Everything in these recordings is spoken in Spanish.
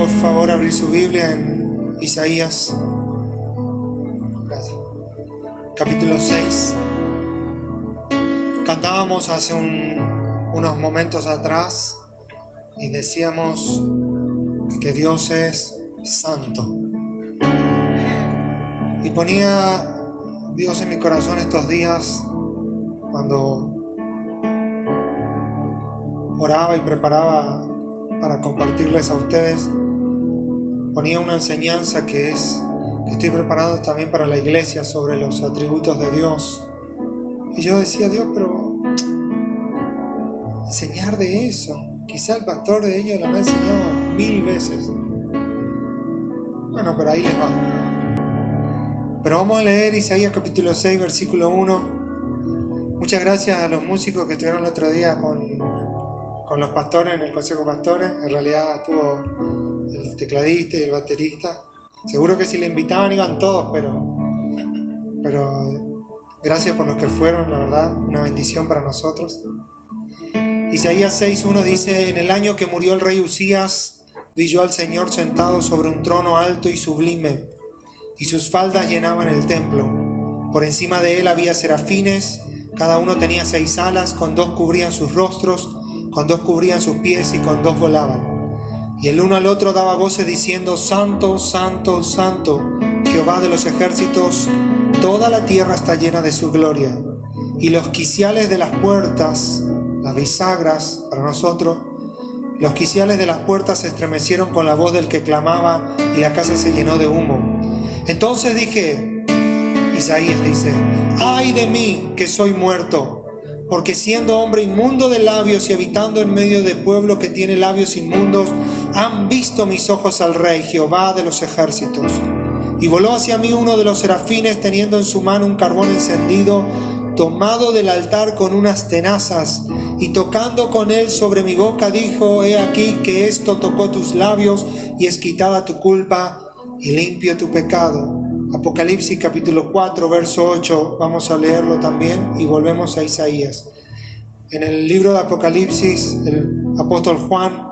por favor abrir su Biblia en Isaías, capítulo 6. Cantábamos hace unos momentos atrás y decíamos que Dios es santo. Y ponía Dios en mi corazón estos días cuando oraba y preparaba para compartirles a ustedes. Ponía una enseñanza que estoy preparando también para la iglesia sobre los atributos de Dios. Y yo decía, Dios, pero enseñar de eso, quizá el pastor de ellos lo ha enseñado 1000 veces. Bueno, pero ahí les va. Pero vamos a leer Isaías capítulo 6, versículo 1. Muchas gracias a los músicos que estuvieron el otro día con los pastores en el Consejo de Pastores. En realidad estuvo el tecladista y el baterista. Seguro que si le invitaban iban todos, pero gracias por los que fueron, la verdad, una bendición para nosotros. Isaías 6:1 dice: en el año que murió el rey Uzías, vi yo al Señor sentado sobre un trono alto y sublime, y sus faldas llenaban el templo. Por encima de él había serafines, cada uno tenía 6 alas, con 2 cubrían sus rostros, con 2 cubrían sus pies y con 2 volaban. Y el uno al otro daba voces diciendo: Santo, Santo, Santo, Jehová de los ejércitos, toda la tierra está llena de su gloria. Y los quiciales de las puertas, las bisagras para nosotros, los quiciales de las puertas se estremecieron con la voz del que clamaba, y la casa se llenó de humo. Entonces dije, Isaías dice: ¡ay de mí, que soy muerto! Porque siendo hombre inmundo de labios y habitando en medio de pueblo que tiene labios inmundos, han visto mis ojos al Rey, Jehová de los ejércitos. Y voló hacia mí uno de los serafines, teniendo en su mano un carbón encendido, tomado del altar con unas tenazas, y tocando con él sobre mi boca, dijo: he aquí que esto tocó tus labios, y es quitada tu culpa, y limpio tu pecado. Apocalipsis capítulo 4, verso 8, vamos a leerlo también y volvemos a Isaías. En el libro de Apocalipsis, el apóstol Juan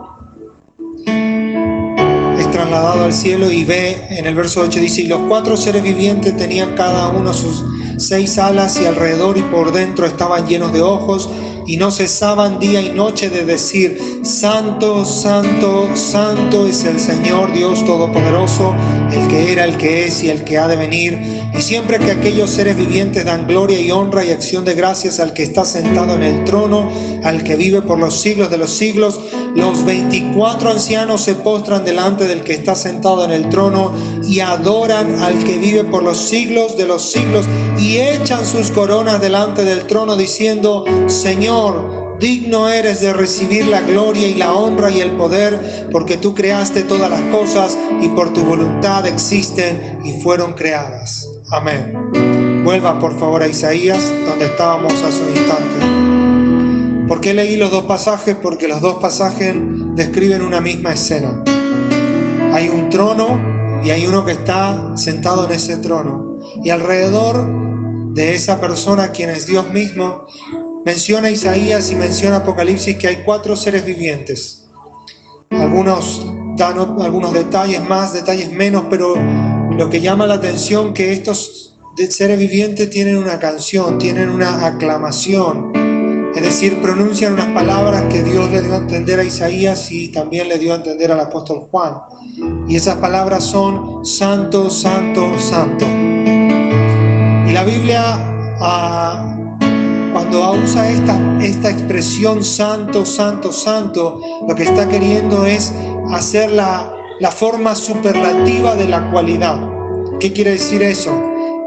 es trasladado al cielo y ve, en el verso 8 dice: y los 4 seres vivientes tenían cada uno sus 6 alas, y alrededor y por dentro estaban llenos de ojos, y no cesaban día y noche de decir: Santo, Santo, Santo es el Señor Dios Todopoderoso, el que era, el que es y el que ha de venir. Y siempre que aquellos seres vivientes dan gloria y honra y acción de gracias al que está sentado en el trono, al que vive por los siglos de los siglos, los 24 ancianos se postran delante del que está sentado en el trono y adoran al que vive por los siglos de los siglos, y echan sus coronas delante del trono diciendo: Señor, digno eres de recibir la gloria y la honra y el poder, porque tú creaste todas las cosas y por tu voluntad existen y fueron creadas. Amén. Vuelva por favor a Isaías, donde estábamos hace un instante. ¿Por qué leí los 2 pasajes? Porque los 2 pasajes describen una misma escena. Hay un trono y hay uno que está sentado en ese trono. Y alrededor de esa persona, quien es Dios mismo, menciona Isaías y menciona Apocalipsis que hay 4 seres vivientes. Algunos dan algunos detalles más, detalles menos, pero lo que llama la atención que estos seres vivientes tienen una canción, tienen una aclamación. Es decir, pronuncian unas palabras que Dios le dio a entender a Isaías y también le dio a entender al apóstol Juan. Y esas palabras son: Santo, Santo, Santo. Y la Biblia, cuando usa esta expresión Santo, Santo, Santo, lo que está queriendo es hacer la forma superlativa de la cualidad. ¿Qué quiere decir eso?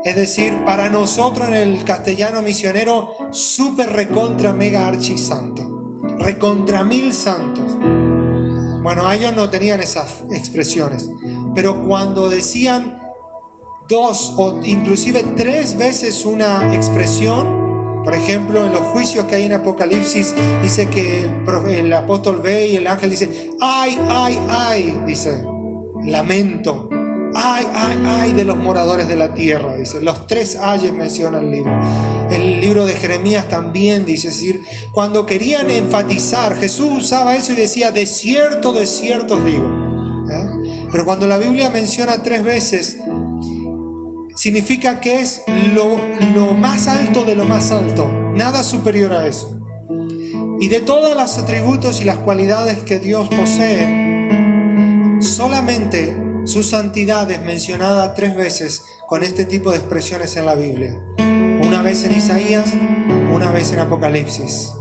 Es decir, para nosotros en el castellano misionero, super recontra mega archi santo, recontra 1000 santos. Bueno, ellos no tenían esas expresiones, pero cuando decían 2 o inclusive 3 veces una expresión, por ejemplo, en los juicios que hay en Apocalipsis, dice que el apóstol ve y el ángel dice: ay, ay, ay, dice, lamento. Ay, ay, ay de los moradores de la tierra, dice. Los 3 ayes menciona el libro. El libro de Jeremías también dice, es decir, cuando querían enfatizar, Jesús usaba eso y decía: de cierto os digo. Pero cuando la Biblia menciona 3 veces, significa que es lo más alto de lo más alto, nada superior a eso. Y de todos los atributos y las cualidades que Dios posee, solamente su santidad es mencionada 3 veces con este tipo de expresiones en la Biblia. Una vez en Isaías, una vez en Apocalipsis.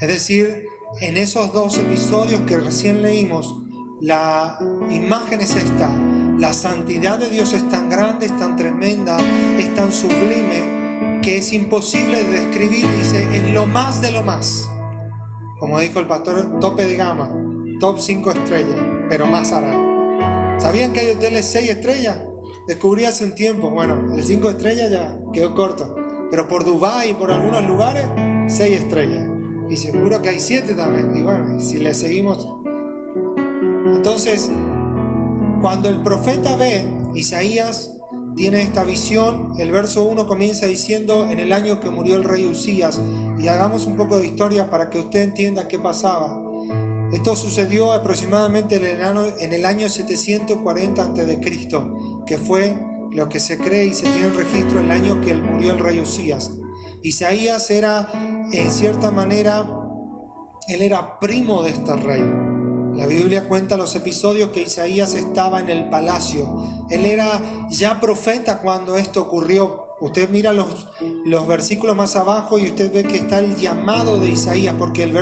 Es decir, en esos 2 episodios que recién leímos, la imagen es esta. La santidad de Dios es tan grande, es tan tremenda, es tan sublime, que es imposible de describir. Dice, en lo más de lo más. Como dijo el pastor, tope de gama, top 5 estrellas, pero más hará. ¿Sabían que hay hoteles 6 estrellas? Descubrí hace un tiempo. Bueno, el 5 estrellas ya quedó corto. Pero por Dubái y por algunos lugares, 6 estrellas. Y seguro que hay 7 también. Y bueno, si le seguimos. Entonces, cuando el profeta ve, Isaías tiene esta visión, el verso 1 comienza diciendo, en el año que murió el rey Usías, y hagamos un poco de historia para que usted entienda qué pasaba. Esto sucedió aproximadamente en el año 740 a.C., que fue lo que se cree y se tiene el registro el año que murió el rey Usías. Isaías era, en cierta manera, él era primo de este rey. La Biblia cuenta los episodios que Isaías estaba en el palacio. Él era ya profeta cuando esto ocurrió. Usted mira los versículos más abajo y usted ve que está el llamado de Isaías, porque el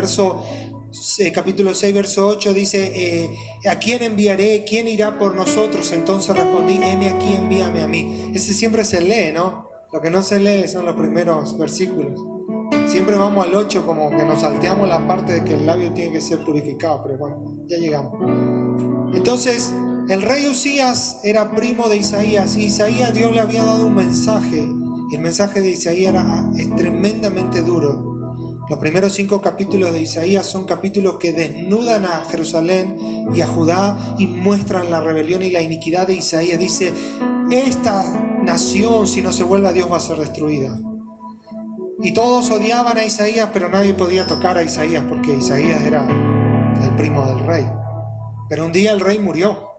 capítulo 6, verso 8 dice, ¿a quién enviaré? ¿Quién irá por nosotros? Entonces respondí, heme aquí, envíame a mí. Ese siempre se lee, ¿no? Lo que no se lee son los primeros versículos. Siempre vamos al 8 como que nos salteamos la parte de que el labio tiene que ser purificado, pero bueno, ya llegamos. Entonces, el rey Usías era primo de Isaías, y Isaías, Dios le había dado un mensaje, y el mensaje de Isaías es tremendamente duro. Los primeros 5 capítulos de Isaías son capítulos que desnudan a Jerusalén y a Judá y muestran la rebelión y la iniquidad de Isaías. Dice, esta nación, si no se vuelve a Dios, va a ser destruida. Y todos odiaban a Isaías, pero nadie podía tocar a Isaías porque Isaías era el primo del rey. Pero un día el rey murió.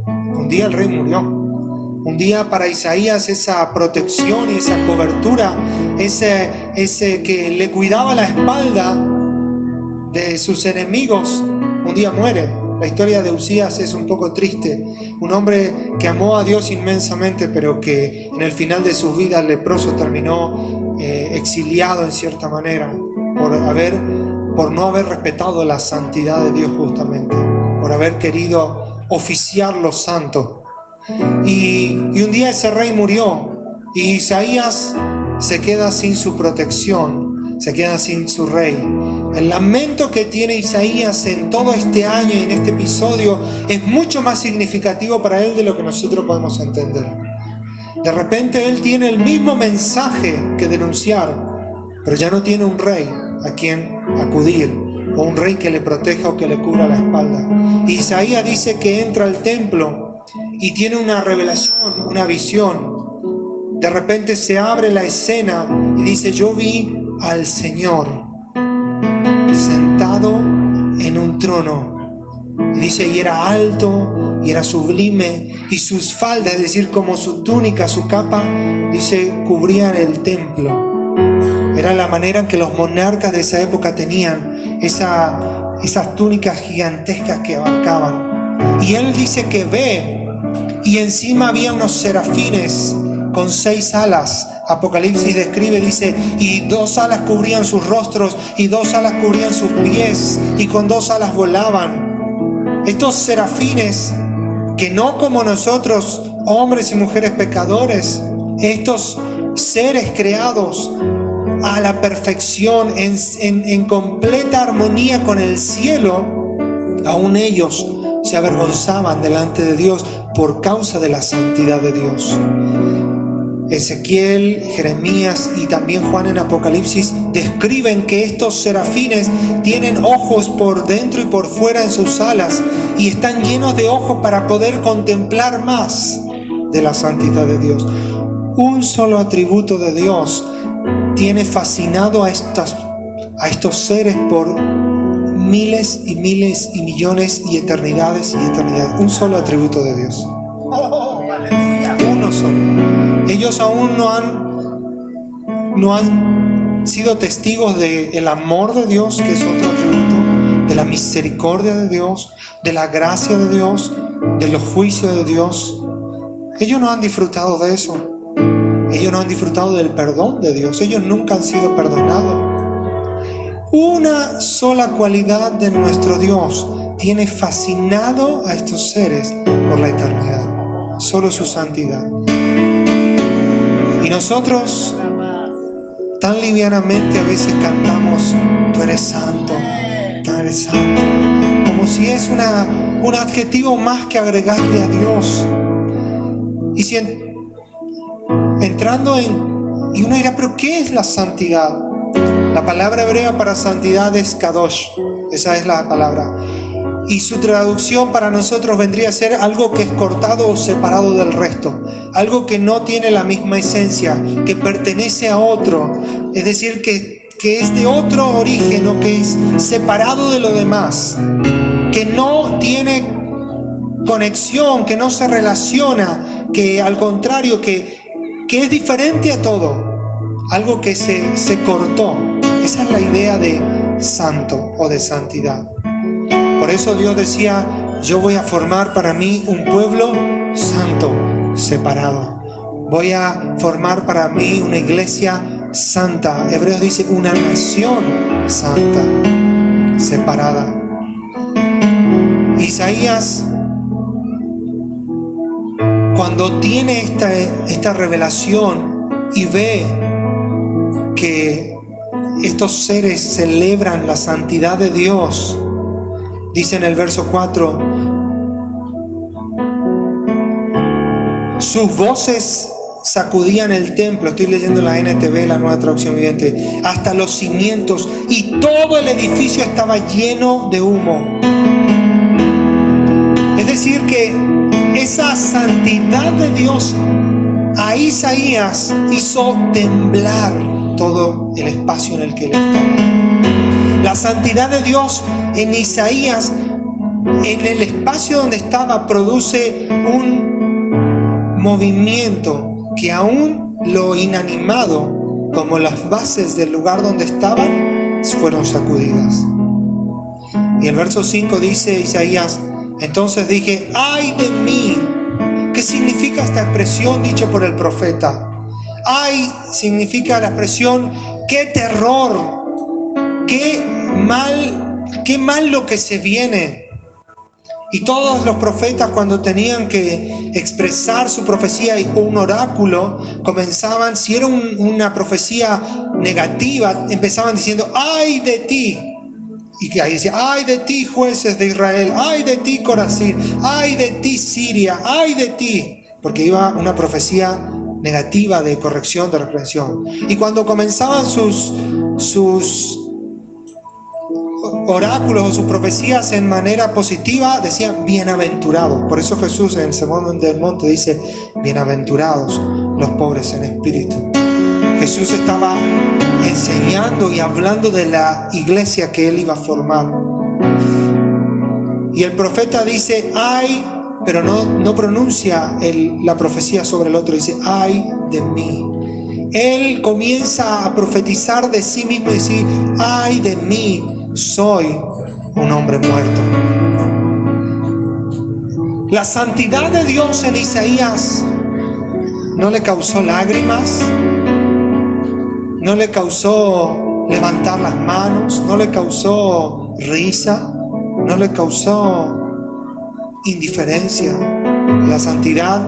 Un día el rey murió. Un día para Isaías esa protección y esa cobertura, ese que le cuidaba la espalda de sus enemigos, un día muere. La historia de Usías es un poco triste. Un hombre que amó a Dios inmensamente, pero que en el final de sus vidas leproso terminó exiliado en cierta manera por no haber respetado la santidad de Dios, justamente por haber querido oficiar lo santo. Y un día ese rey murió y Isaías se queda sin su protección, se queda sin su rey. El lamento que tiene Isaías en todo este año y en este episodio es mucho más significativo para él de lo que nosotros podemos entender. De repente él tiene el mismo mensaje que denunciar, pero ya no tiene un rey a quien acudir, o un rey que le proteja o que le cubra la espalda. Isaías dice que entra al templo y tiene una revelación, una visión. De repente se abre la escena y dice, yo vi al Señor sentado en un trono. Y dice, y era alto, y era sublime, y sus faldas, es decir, como su túnica, su capa, dice, cubrían el templo. Era la manera en que los monarcas de esa época tenían esas túnicas gigantescas que abarcaban. Y él dice que ve, y encima había unos serafines con 6 alas. Apocalipsis describe, dice, y 2 alas cubrían sus rostros, y 2 alas cubrían sus pies, y con 2 alas volaban. Estos serafines, que no como nosotros, hombres y mujeres pecadores, estos seres creados a la perfección, en completa armonía con el cielo, aún ellos se avergonzaban delante de Dios por causa de la santidad de Dios. Ezequiel, Jeremías y también Juan en Apocalipsis describen que estos serafines tienen ojos por dentro y por fuera en sus alas y están llenos de ojos para poder contemplar más de la santidad de Dios. Un solo atributo de Dios tiene fascinado a estos seres por miles y miles y millones y eternidades y eternidades. Un solo atributo de Dios. Uno solo. Ellos aún no han sido testigos del amor de Dios, que es otro atributo, de la misericordia de Dios, de la gracia de Dios, de los juicios de Dios. Ellos no han disfrutado de eso. Ellos no han disfrutado del perdón de Dios. Ellos nunca han sido perdonados. Una sola cualidad de nuestro Dios tiene fascinado a estos seres por la eternidad. Solo su santidad. Y nosotros tan livianamente a veces cantamos: tú eres santo, tú eres santo, como si es un adjetivo más que agregarle a Dios. Y si entrando y uno dirá, pero ¿qué es la santidad? La palabra hebrea para santidad es kadosh, esa es la palabra. Y su traducción para nosotros vendría a ser algo que es cortado o separado del resto, algo que no tiene la misma esencia, que pertenece a otro, es decir, que es de otro origen o que es separado de lo demás, que no tiene conexión, que no se relaciona, que al contrario, que es diferente a todo, algo que se cortó. Esa es la idea de santo o de santidad. Por eso Dios decía: yo voy a formar para mí un pueblo santo, separado. Voy a formar para mí una iglesia santa. Hebreos dice una nación santa, separada. Isaías, cuando tiene esta revelación y ve que estos seres celebran la santidad de Dios, dice en el verso 4: sus voces sacudían el templo. Estoy leyendo la NTV, la Nueva Traducción Viviente. Hasta los cimientos, y todo el edificio estaba lleno de humo. Es decir, que esa santidad de Dios a Isaías hizo temblar todo el espacio en el que él estaba. La santidad de Dios en Isaías, en el espacio donde estaba, produce un movimiento que aún lo inanimado, como las bases del lugar donde estaban, fueron sacudidas. Y el verso 5 dice Isaías: entonces dije, ¡ay de mí! ¿Qué significa esta expresión dicha por el profeta? ¡Ay! Significa la expresión: ¡qué terror! ¡Qué mal lo que se viene! Y todos los profetas, cuando tenían que expresar su profecía o un oráculo, comenzaban, si era una profecía negativa, empezaban diciendo: ¡ay de ti! Y que ahí decía: ¡ay de ti, jueces de Israel! ¡Ay de ti, Corazín! ¡Ay de ti, Siria! ¡ay de ti! Porque iba una profecía negativa de corrección, de reprensión. Y cuando comenzaban sus oráculos o sus profecías en manera positiva, decían: bienaventurados. Por eso Jesús en el Sermón del Monte dice: bienaventurados los pobres en espíritu. Jesús estaba enseñando y hablando de la iglesia que él iba a formar. Y el profeta dice: ay, pero no pronuncia la profecía sobre el otro, dice: ay de mí. Él comienza a profetizar de sí mismo y decir: ay de mí, soy un hombre muerto. La santidad de Dios en Isaías no le causó lágrimas, no le causó levantar las manos, no le causó risa, no le causó indiferencia. La santidad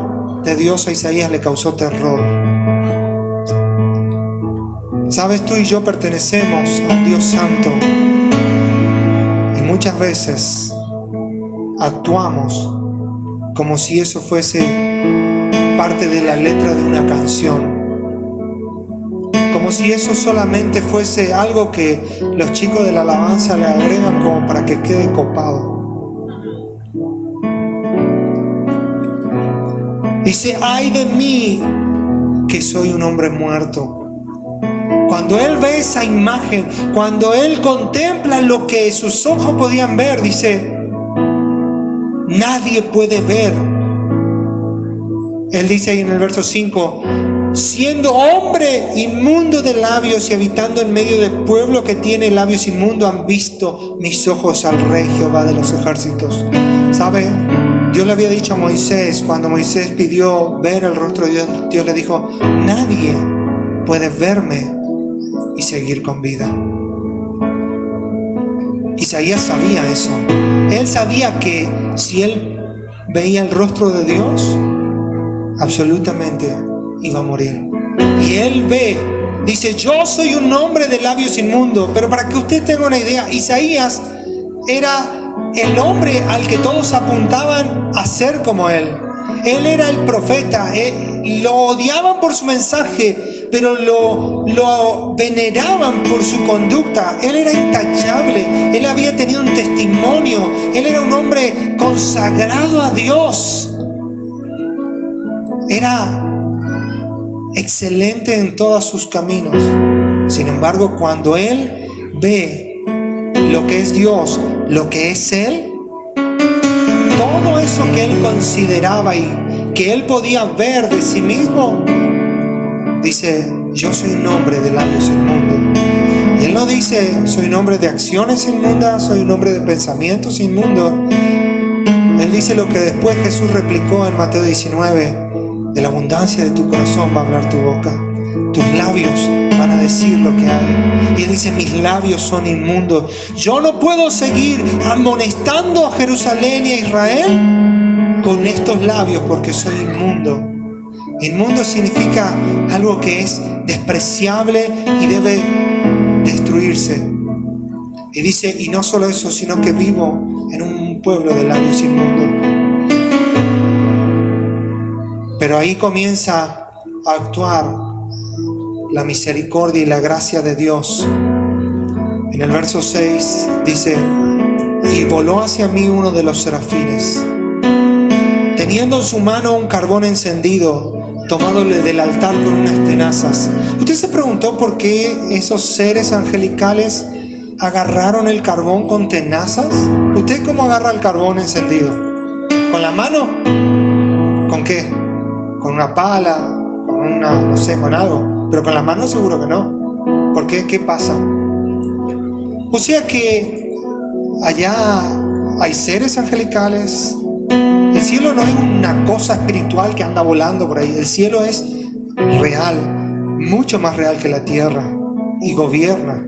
de Dios a Isaías le causó terror. Sabes, tú y yo pertenecemos a un Dios santo y muchas veces actuamos como si eso fuese parte de la letra de una canción, como si eso solamente fuese algo que los chicos de la alabanza le agregan como para que quede copado. Dice: ay de mí, que soy un hombre muerto. Cuando él ve esa imagen, cuando él contempla lo que sus ojos podían ver, dice, nadie puede ver. Él dice ahí en el verso 5, siendo hombre inmundo de labios y habitando en medio del pueblo que tiene labios inmundos, han visto mis ojos al Rey Jehová de los ejércitos. ¿Sabe? Dios le había dicho a Moisés, cuando Moisés pidió ver el rostro de Dios, Dios le dijo, nadie puede verme y seguir con vida. Isaías sabía eso. Él sabía que si él veía el rostro de Dios, absolutamente iba a morir. Y él ve, dice, yo soy un hombre de labios inmundos. Pero para que usted tenga una idea, Isaías era el hombre al que todos apuntaban a ser como él. Él era el profeta. Lo odiaban por su mensaje, pero lo veneraban por su conducta. Él era intachable. Él había tenido un testimonio. Él era un hombre consagrado a Dios. Era excelente en todos sus caminos. Sin embargo, cuando él ve lo que es Dios, lo que es él, todo eso que él consideraba y que él podía ver de sí mismo, dice, yo soy un hombre de labios inmundos. Y él no dice, soy un hombre de acciones inmundas, soy un hombre de pensamientos inmundos. Él dice lo que después Jesús replicó en Mateo 19, de la abundancia de tu corazón va a hablar tu boca, tus labios van a decir lo que hay. Y él dice, mis labios son inmundos. Yo no puedo seguir amonestando a Jerusalén y a Israel con estos labios porque soy inmundo. Inmundo significa algo que es despreciable y debe destruirse. Y dice, y no solo eso, sino que vivo en un pueblo de labios inmundos. Pero ahí comienza a actuar la misericordia y la gracia de Dios. En el verso 6 dice, y voló hacia mí uno de los serafines, teniendo en su mano un carbón encendido, tomándole del altar con unas tenazas. ¿Usted se preguntó por qué esos seres angelicales agarraron el carbón con tenazas? ¿Usted cómo agarra el carbón encendido? ¿Con la mano? ¿Con qué? ¿Con una pala? ¿Con una, no sé, con algo? Pero con la mano seguro que no. ¿Por qué? ¿Qué pasa? O sea que allá hay seres angelicales. El cielo no es una cosa espiritual que anda volando por ahí. El cielo es real, mucho más real que la tierra, y gobierna.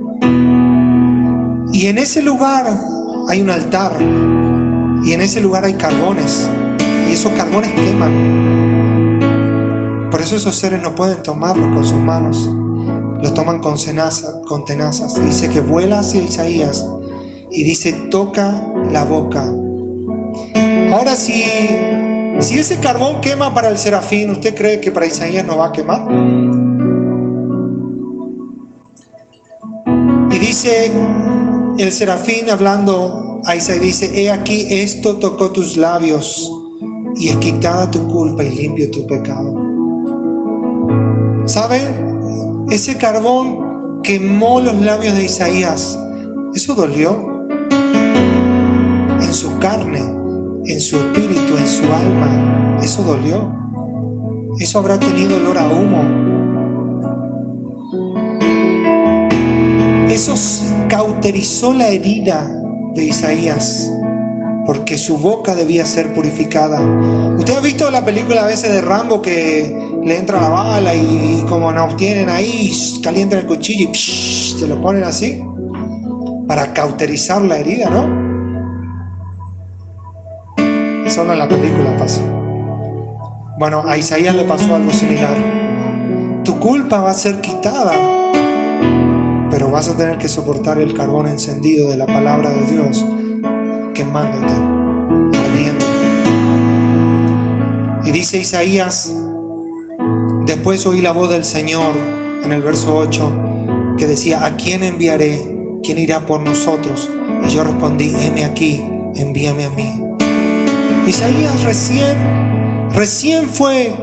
Y en ese lugar hay un altar, y en ese lugar hay carbones, y esos carbones queman. Por eso esos seres no pueden tomarlo con sus manos, lo toman con tenazas. Dice que vuela hacia Isaías y dice, toca la boca. Ahora, si ese carbón quema para el serafín, ¿usted cree que para Isaías no va a quemar? Y dice el serafín hablando a Isaías, dice, he aquí, esto tocó tus labios y es quitada tu culpa y limpio tu pecado. ¿Saben? Ese carbón quemó los labios de Isaías. Eso dolió en su carne, en su espíritu, en su alma. Eso dolió. Eso habrá tenido olor a humo. Eso cauterizó la herida de Isaías, porque su boca debía ser purificada. ¿Usted ha visto la película a veces de Rambo que le entra la bala y como nos tienen ahí, calientan el cuchillo y se lo ponen así para cauterizar la herida, ¿no? Solo en la película pasa. Bueno, a Isaías le pasó algo similar. Tu culpa va a ser quitada, pero vas a tener que soportar el carbón encendido de la palabra de Dios, quemándote, ardiendo. Y dice Isaías, después oí la voz del Señor en el verso 8, que decía, ¿a quién enviaré? ¿Quién irá por nosotros? Y yo respondí, heme aquí, envíame a mí. Isaías recién fue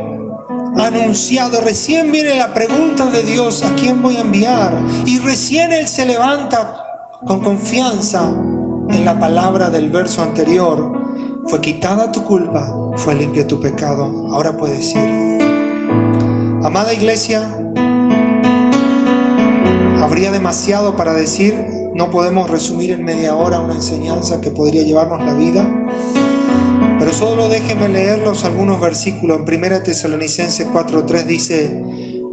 anunciado. Recién viene la pregunta de Dios: ¿a quién voy a enviar? Y recién Él se levanta con confianza en la palabra del verso anterior: fue quitada tu culpa, fue limpio tu pecado. Ahora puedes ir. Amada iglesia, habría demasiado para decir. No podemos resumir en media hora una enseñanza que podría llevarnos la vida. Pero solo déjenme leerlos algunos versículos. En 1 Tesalonicenses 4:3 dice: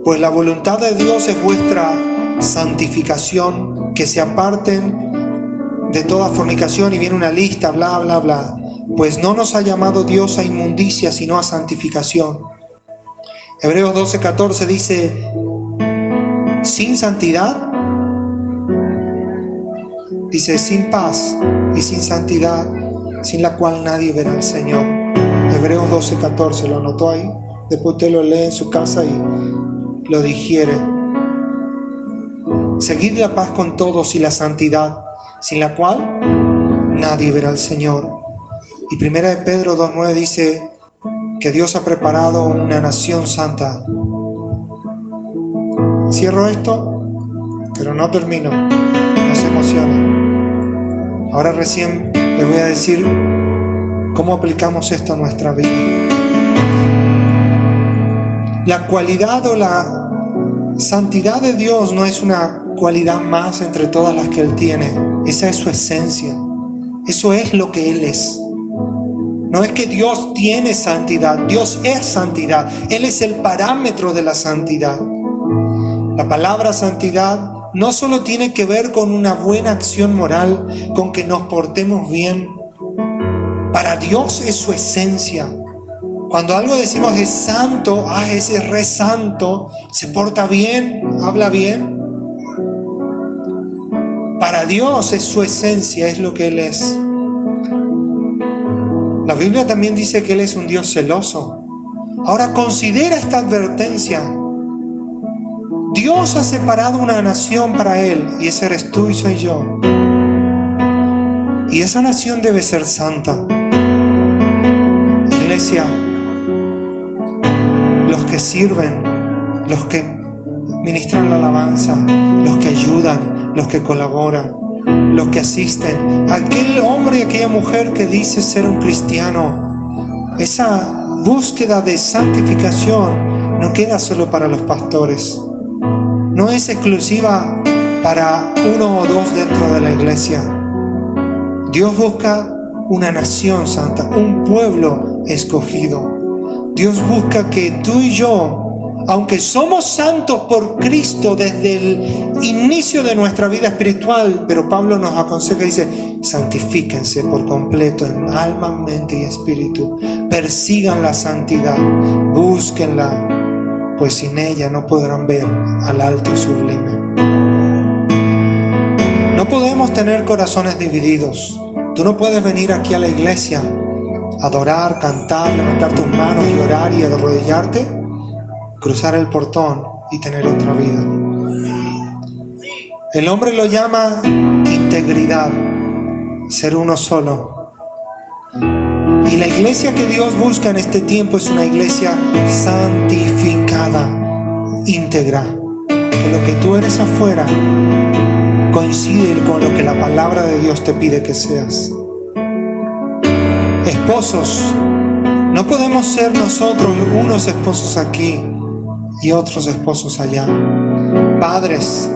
pues la voluntad de Dios es vuestra santificación, que se aparten de toda fornicación, y viene una lista, bla, bla, bla. Pues no nos ha llamado Dios a inmundicia, sino a santificación. Hebreos 12:14 dice: sin santidad, dice, sin paz y sin santidad, sin la cual nadie verá al Señor. Hebreos 12:14, lo anotó ahí. Después usted lo lee en su casa y lo digiere. Seguid la paz con todos y la santidad, sin la cual nadie verá al Señor. Y 1 de Pedro 2:9 dice que Dios ha preparado una nación santa. Cierro esto, pero no termino. No se emocionen. Ahora recién les voy a decir cómo aplicamos esto a nuestra vida. La cualidad o la santidad de Dios no es una cualidad más entre todas las que Él tiene. Esa es su esencia. Eso es lo que Él es. No es que Dios tiene santidad, Dios es santidad. Él es el parámetro de la santidad. La palabra santidad no solo tiene que ver con una buena acción moral, con que nos portemos bien. Para Dios es su esencia. Cuando algo decimos es santo, ese es re santo, se porta bien, habla bien. Para Dios es su esencia, es lo que Él es. La Biblia también dice que Él es un Dios celoso. Ahora considera esta advertencia. Dios ha separado una nación para Él, y ese eres tú y soy yo. Y esa nación debe ser santa. Iglesia, los que sirven, los que ministran la alabanza, los que ayudan, los que colaboran, los que asisten, aquel hombre y aquella mujer que dice ser un cristiano, esa búsqueda de santificación no queda solo para los pastores, no es exclusiva para uno o dos dentro de la iglesia. Dios busca una nación santa, un pueblo escogido. Dios busca que tú y yo, aunque somos santos por Cristo desde el inicio de nuestra vida espiritual, pero Pablo nos aconseja y dice: santifíquense por completo en alma, mente y espíritu. Persigan la santidad, búsquenla, pues sin ella no podrán ver al alto y sublime. No podemos tener corazones divididos. Tú no puedes venir aquí a la iglesia, adorar, cantar, levantar tus manos y orar y arrodillarte, cruzar el portón y tener otra vida. El hombre lo llama integridad, ser uno solo. Y la iglesia que Dios busca en este tiempo es una iglesia santificada, íntegra. Que lo que tú eres afuera coincide con lo que la palabra de Dios te pide que seas. Esposos, no podemos ser nosotros unos esposos aquí y otros esposos allá. Padres,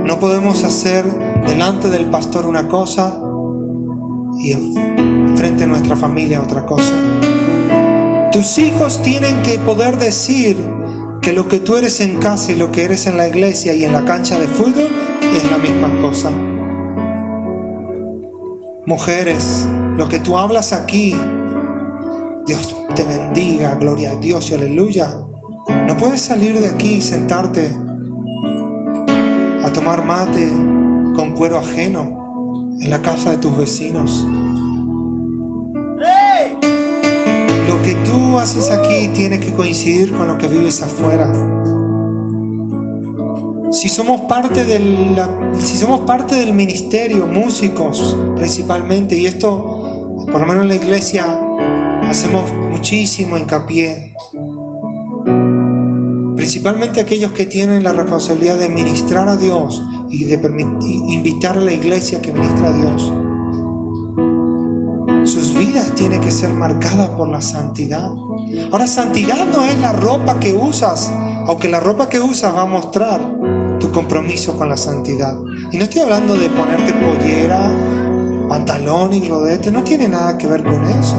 no podemos hacer delante del pastor una cosa y frente a nuestra familia otra cosa. Tus hijos tienen que poder decir que lo que tú eres en casa y lo que eres en la iglesia y en la cancha de fútbol es la misma cosa. Mujeres, lo que tú hablas aquí, Dios te bendiga, gloria a Dios y aleluya. No puedes salir de aquí y sentarte a tomar mate con cuero ajeno en la casa de tus vecinos. Lo que tú haces aquí tiene que coincidir con lo que vives afuera. Si somos parte del ministerio, músicos principalmente, y esto, por lo menos en la iglesia, hacemos muchísimo hincapié. principalmente aquellos que tienen la responsabilidad de ministrar a Dios y de invitar a la iglesia que ministra a Dios, sus vidas tienen que ser marcadas por la santidad. Ahora, santidad no es la ropa que usas, aunque la ropa que usas va a mostrar tu compromiso con la santidad. Y no estoy hablando de ponerte pollera, pantalón y rodete, no tiene nada que ver con eso.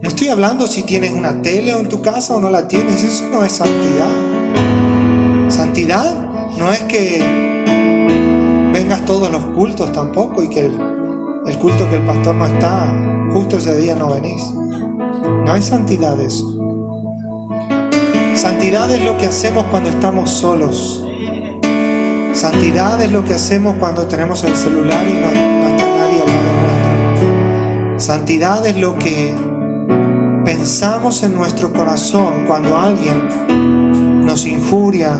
No estoy hablando si tienes una tele en tu casa o no la tienes, eso no es santidad. Santidad no es que vengas todos los cultos tampoco y que el culto que el pastor no está, justo ese día no venís. No hay santidad de eso. Santidad es lo que hacemos cuando estamos solos. Santidad es lo que hacemos cuando tenemos el celular y no está nadie al lado nuestro. Santidad es lo que pensamos en nuestro corazón cuando alguien nos injuria,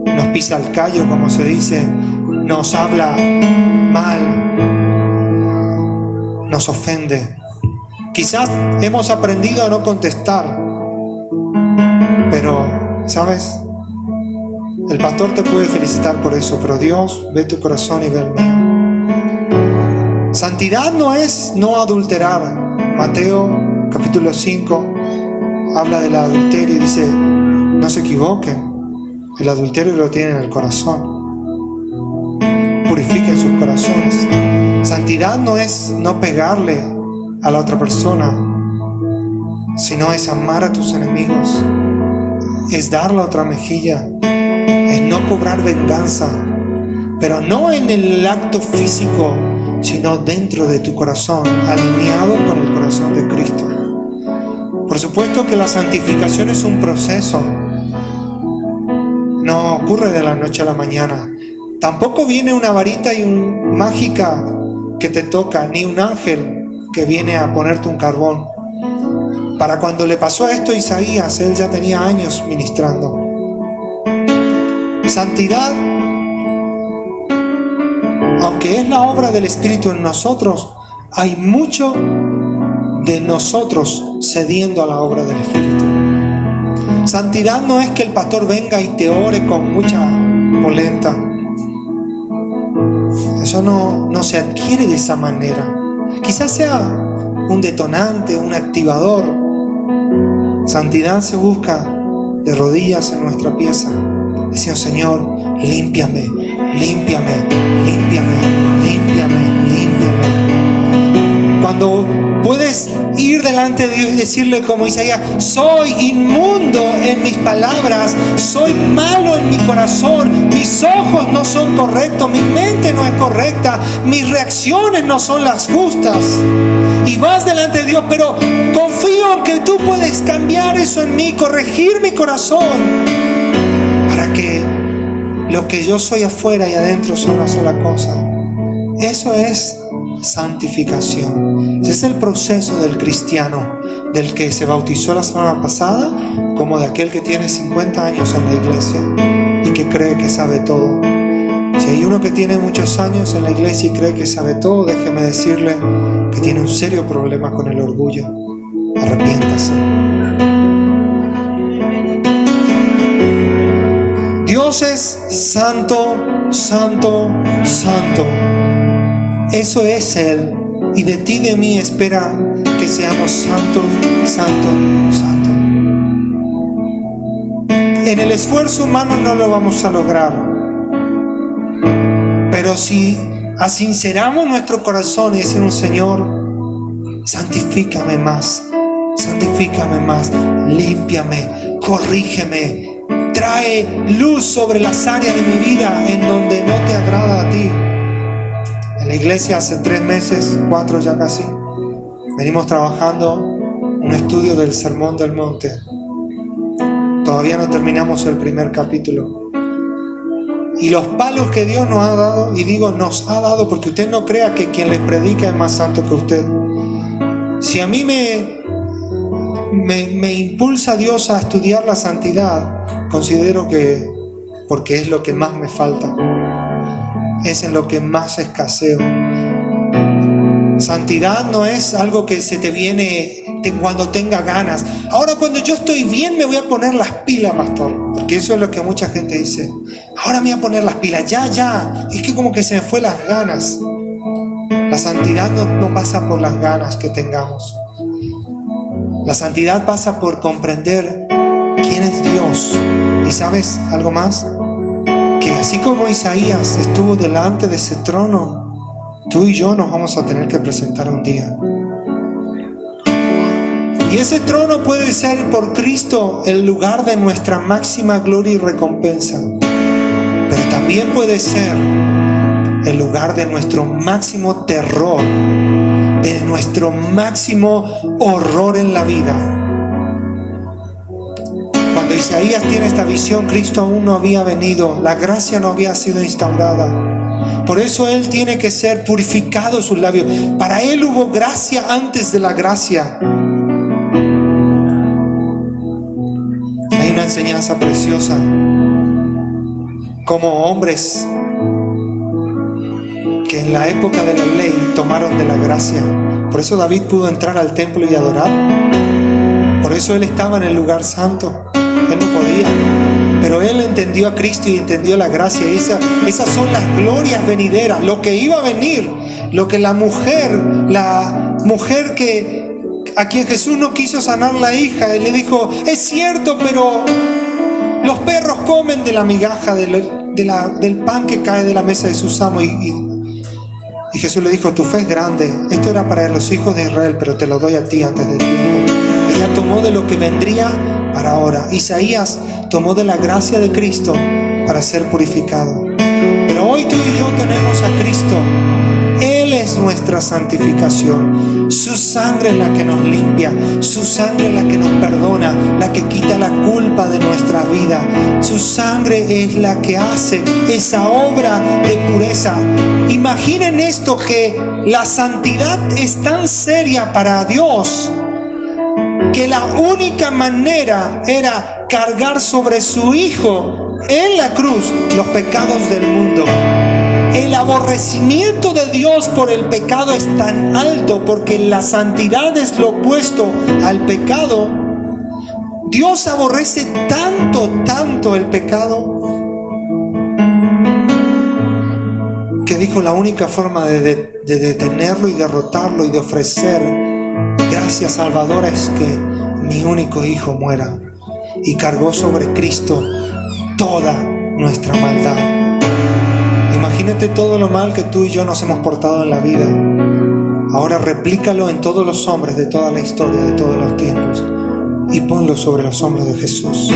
nos pisa el callo, como se dice, nos habla mal, nos ofende. Quizás hemos aprendido a no contestar, pero, ¿sabes? El pastor te puede felicitar por eso, pero Dios ve tu corazón y ve el mío. Santidad no es no adulterar. Mateo capítulo 5 habla del adulterio y dice, no se equivoquen, el adulterio lo tienen en el corazón. Purifiquen sus corazones. Santidad no es no pegarle a la otra persona, sino es amar a tus enemigos, es dar la otra mejilla, es no cobrar venganza, pero no en el acto físico, sino dentro de tu corazón, alineado con el corazón de Cristo. Por supuesto que la santificación es un proceso, no ocurre de la noche a la mañana. Tampoco viene una varita mágica que te toca, ni un ángel que viene a ponerte un carbón. Para cuando le pasó esto a Isaías, él ya tenía años ministrando. Santidad, aunque es la obra del Espíritu en nosotros, hay mucho de nosotros cediendo a la obra del Espíritu. Santidad no es que el pastor venga y te ore con mucha polenta. Eso no se adquiere de esa manera. Quizás sea un detonante, un activador. Santidad se busca de rodillas en nuestra pieza. Decimos, Señor, límpiame, límpiame, límpiame, límpiame, límpiame. Cuando puedes ir delante de Dios y decirle como Isaías, soy inmundo en mis palabras, soy malo en mi corazón, mis ojos no son correctos, mi mente no es correcta, mis reacciones no son las justas. Y vas delante de Dios, pero confío en que tú puedes cambiar eso en mí, corregir mi corazón, para que lo que yo soy afuera y adentro son una sola cosa. Eso es santificación. Ese es el proceso del cristiano, del que se bautizó la semana pasada, como de aquel que tiene 50 años en la iglesia y que cree que sabe todo. Si hay uno que tiene muchos años en la iglesia y cree que sabe todo, déjeme decirle que tiene un serio problema con el orgullo. Arrepiéntase. Dios es santo, santo, santo. Eso es Él. Y de ti y de mí espera que seamos santos, santo, santo. En el esfuerzo humano no lo vamos a lograr. Pero si asinceramos nuestro corazón y decimos, Señor, santifícame más, límpiame, corrígeme, trae luz sobre las áreas de mi vida en donde no te agrada a ti. En la iglesia hace 3 meses, 4 ya casi, venimos trabajando un estudio del Sermón del Monte. Todavía no terminamos el primer capítulo. Y los palos que Dios nos ha dado, y digo nos ha dado porque usted no crea que quien les predica es más santo que usted. Si a mí me impulsa Dios a estudiar la santidad, considero que, porque es lo que más me falta, es en lo que más escaseo. Santidad no es algo que se te cuando tenga ganas. Ahora cuando yo estoy bien me voy a poner las pilas, pastor. Porque eso es lo que mucha gente dice. Ahora me voy a poner las pilas, ya. Es que como que se me fue las ganas. La santidad no pasa por las ganas que tengamos. La santidad pasa por comprender quién es Dios. ¿Y sabes algo más? Que así como Isaías estuvo delante de ese trono, tú y yo nos vamos a tener que presentar un día. Y ese trono puede ser por Cristo el lugar de nuestra máxima gloria y recompensa. Pero también puede ser el lugar de nuestro máximo terror, de nuestro máximo horror en la vida. Cuando Isaías tiene esta visión, Cristo aún no había venido, la gracia no había sido instaurada. Por eso Él tiene que ser purificado sus labios. Para Él hubo gracia antes de la gracia. Hay una enseñanza preciosa. Como hombres que en la época de la ley tomaron de la gracia. Por eso David pudo entrar al templo y adorar. Por eso él estaba en el lugar santo. Él no podía, pero él entendió a Cristo y entendió la gracia. Esas son las glorias venideras, lo que iba a venir, lo que la mujer que a quien Jesús no quiso sanar la hija, él le dijo, es cierto, pero los perros comen de la migaja del pan que cae de la mesa de sus amos. Y Jesús le dijo, tu fe es grande, esto era para los hijos de Israel, pero te lo doy a ti antes del tiempo. Ella tomó de lo que vendría para ahora. Isaías tomó de la gracia de Cristo para ser purificado. Pero hoy tú y yo tenemos a Cristo. Él es nuestra santificación. Su sangre es la que nos limpia. Su sangre es la que nos perdona, la que quita la culpa de nuestra vida. Su sangre es la que hace esa obra de pureza. Imaginen esto, que la santidad es tan seria para Dios que la única manera era cargar sobre su Hijo en la cruz los pecados del mundo. El aborrecimiento de Dios por el pecado es tan alto, porque la santidad es lo opuesto al pecado. Dios aborrece tanto el pecado, que dijo la única forma de detenerlo y derrotarlo y de ofrecer gracia salvadora es que mi único Hijo muera. Y cargó sobre Cristo toda nuestra maldad. Imagínate todo lo mal que tú y yo nos hemos portado en la vida. Ahora replícalo en todos los hombres de toda la historia, de todos los tiempos, y ponlo sobre los hombros de Jesús.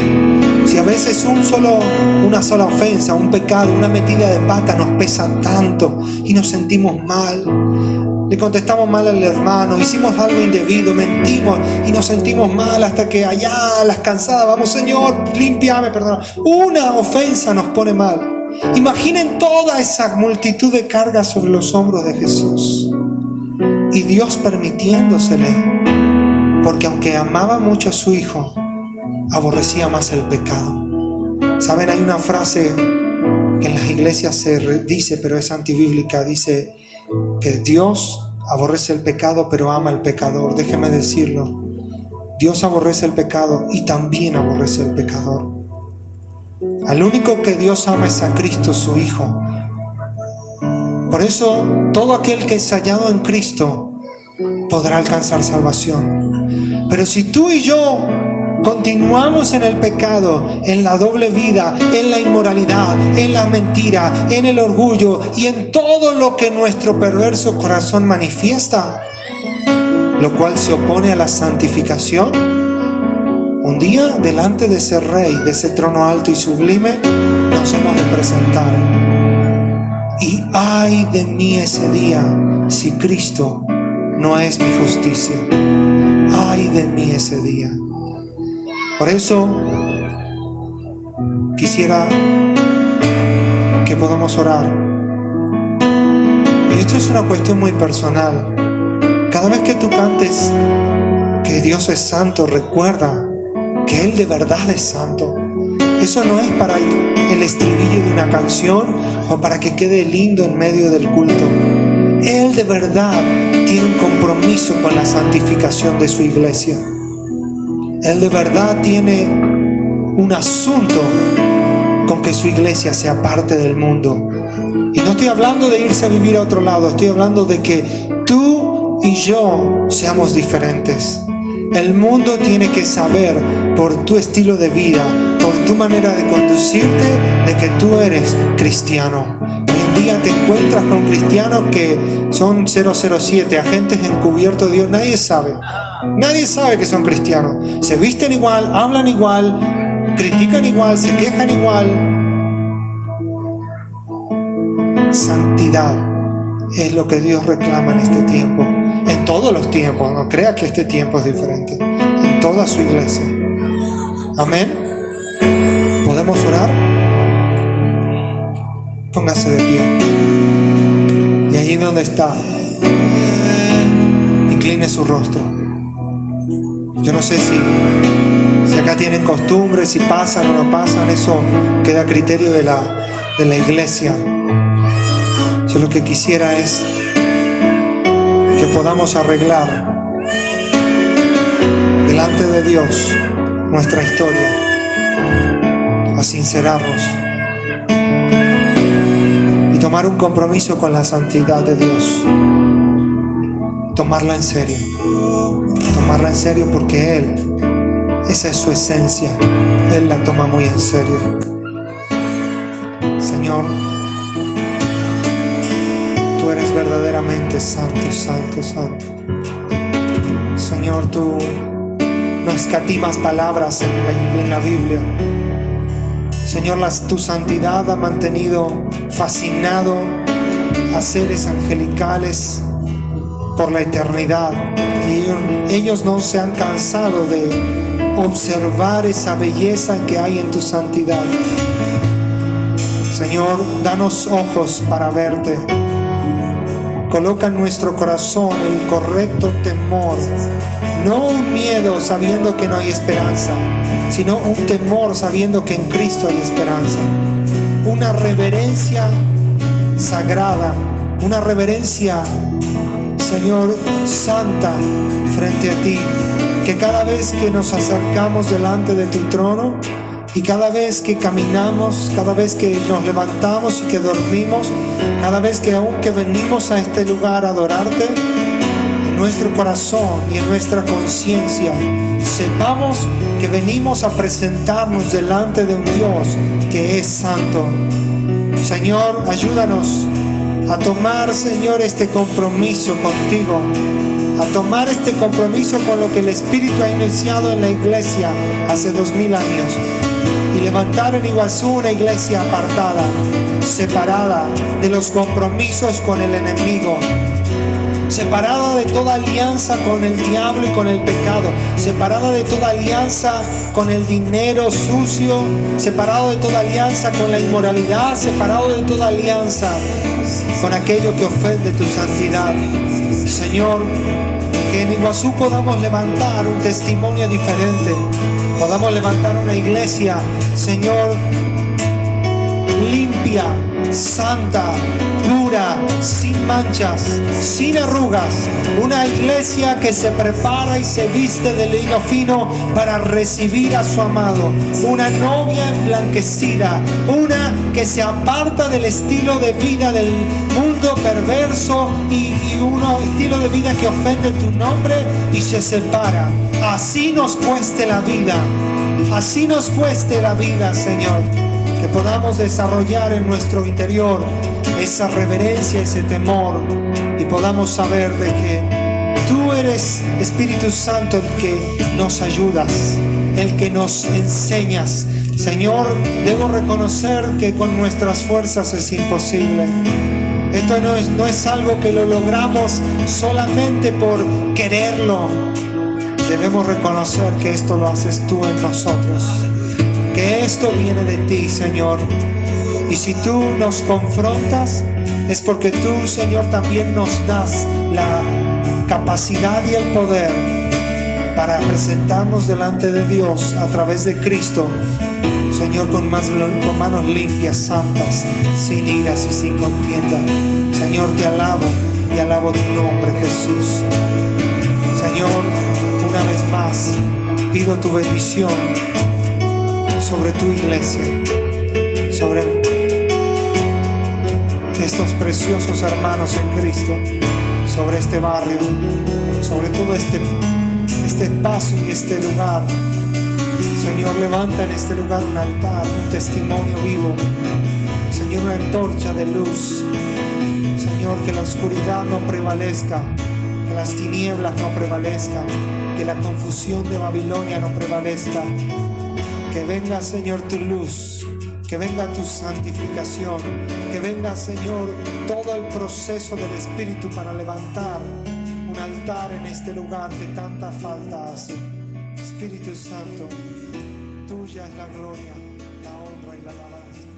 Si a veces una sola ofensa, un pecado, una metida de pata nos pesa tanto y nos sentimos mal, le contestamos mal al hermano, hicimos algo indebido, mentimos y nos sentimos mal, hasta que allá a las cansadas vamos, Señor, límpiame, perdona. Una ofensa nos pone mal. Imaginen toda esa multitud de cargas sobre los hombros de Jesús, y Dios permitiéndosele, porque aunque amaba mucho a su Hijo, aborrecía más el pecado. Saben, hay una frase que en las iglesias se dice, pero es antibíblica. Dice que Dios aborrece el pecado, pero ama al pecador. Déjeme decirlo, Dios aborrece el pecado y también aborrece el pecador. Al único que Dios ama es a Cristo, su Hijo. Por eso todo aquel que es hallado en Cristo podrá alcanzar salvación. Pero si tú y yo continuamos en el pecado, en la doble vida, en la inmoralidad, en la mentira, en el orgullo y en todo lo que nuestro perverso corazón manifiesta, lo cual se opone a la santificación, un día delante de ese Rey, de ese trono alto y sublime, nos hemos de presentar. Y ay de mí ese día si Cristo no es mi justicia. Ay de mí ese día. Por eso quisiera que podamos orar. Y esto es una cuestión muy personal. Cada vez que tú cantes que Dios es santo, recuerda que Él de verdad es santo. Eso no es para el estribillo de una canción o para que quede lindo en medio del culto. Él de verdad tiene un compromiso con la santificación de su iglesia. Él de verdad tiene un asunto con que su iglesia sea parte del mundo. Y no estoy hablando de irse a vivir a otro lado, estoy hablando de que tú y yo seamos diferentes. El mundo tiene que saber por tu estilo de vida, por tu manera de conducirte, de que tú eres cristiano. Hoy en día te encuentras con cristianos que son 007, agentes encubiertos de Dios. Nadie sabe que son cristianos. Se visten igual, hablan igual, critican igual, se quejan igual. Santidad es lo que Dios reclama en este tiempo. En todos los tiempos, no crea que este tiempo es diferente. En toda su iglesia. Amén. ¿Podemos orar? Póngase de pie. Y allí donde está, incline su rostro. Yo no sé si acá tienen costumbres, si pasan o no pasan, eso queda a criterio de la iglesia. Yo lo que quisiera es que podamos arreglar delante de Dios nuestra historia, a sincerarnos y tomar un compromiso con la santidad de Dios. Tomarla en serio porque Él, esa es su esencia, Él la toma muy en serio. Señor, tú eres verdaderamente santo, santo, santo. Señor, tú no escatimas palabras en la Biblia. Señor, tu santidad ha mantenido fascinado a seres angelicales por la eternidad. Y ellos no se han cansado de observar esa belleza que hay en tu santidad. Señor, danos ojos para verte. Coloca en nuestro corazón el correcto temor, no un miedo sabiendo que no hay esperanza, sino un temor sabiendo que en Cristo hay esperanza. Una reverencia sagrada, una reverencia, Señor, santa frente a ti, que cada vez que nos acercamos delante de tu trono y cada vez que caminamos, cada vez que nos levantamos y que dormimos, cada vez que aunque venimos a este lugar a adorarte, en nuestro corazón y en nuestra conciencia sepamos que venimos a presentarnos delante de un Dios que es santo. Señor, ayúdanos a tomar, Señor, este compromiso contigo, a tomar este compromiso con lo que el Espíritu ha iniciado en la iglesia hace 2000 años y levantar en Iguazú una iglesia apartada, separada de los compromisos con el enemigo, separada de toda alianza con el diablo y con el pecado, separada de toda alianza con el dinero sucio, separado de toda alianza con la inmoralidad, separado de toda alianza con aquello que ofende tu santidad. Señor, que en Iguazú podamos levantar un testimonio diferente, podamos levantar una iglesia, Señor, limpia, santa, pura, sin manchas, sin arrugas, una iglesia que se prepara y se viste de lino fino para recibir a su amado, una novia emblanquecida, una que se aparta del estilo de vida del mundo perverso y un estilo de vida que ofende tu nombre y se separa. Así nos cueste la vida, así nos cueste la vida, Señor. Que podamos desarrollar en nuestro interior esa reverencia, ese temor, y podamos saber de que tú eres, Espíritu Santo, el que nos ayudas, el que nos enseñas. Señor, debo reconocer que con nuestras fuerzas es imposible. Esto no es algo que lo logramos solamente por quererlo. Debemos reconocer que esto lo haces tú en nosotros, que esto viene de ti, Señor. Y si tú nos confrontas, es porque tú, Señor, también nos das la capacidad y el poder para presentarnos delante de Dios a través de Cristo, Señor, con manos limpias, santas, sin iras y sin contienda. Señor, te alabo y alabo tu nombre, Jesús. Señor, una vez más pido tu bendición sobre tu iglesia, sobre estos preciosos hermanos en Cristo, sobre este barrio, sobre todo este espacio y este lugar. Señor, levanta en este lugar un altar, un testimonio vivo. Señor, una antorcha de luz. Señor, que la oscuridad no prevalezca, que las tinieblas no prevalezcan, que la confusión de Babilonia no prevalezca. Que venga, Señor, tu luz, que venga tu santificación, que venga, Señor, todo el proceso del Espíritu para levantar un altar en este lugar que tanta falta hace. Espíritu Santo, tuya es la gloria, la honra y la alabanza.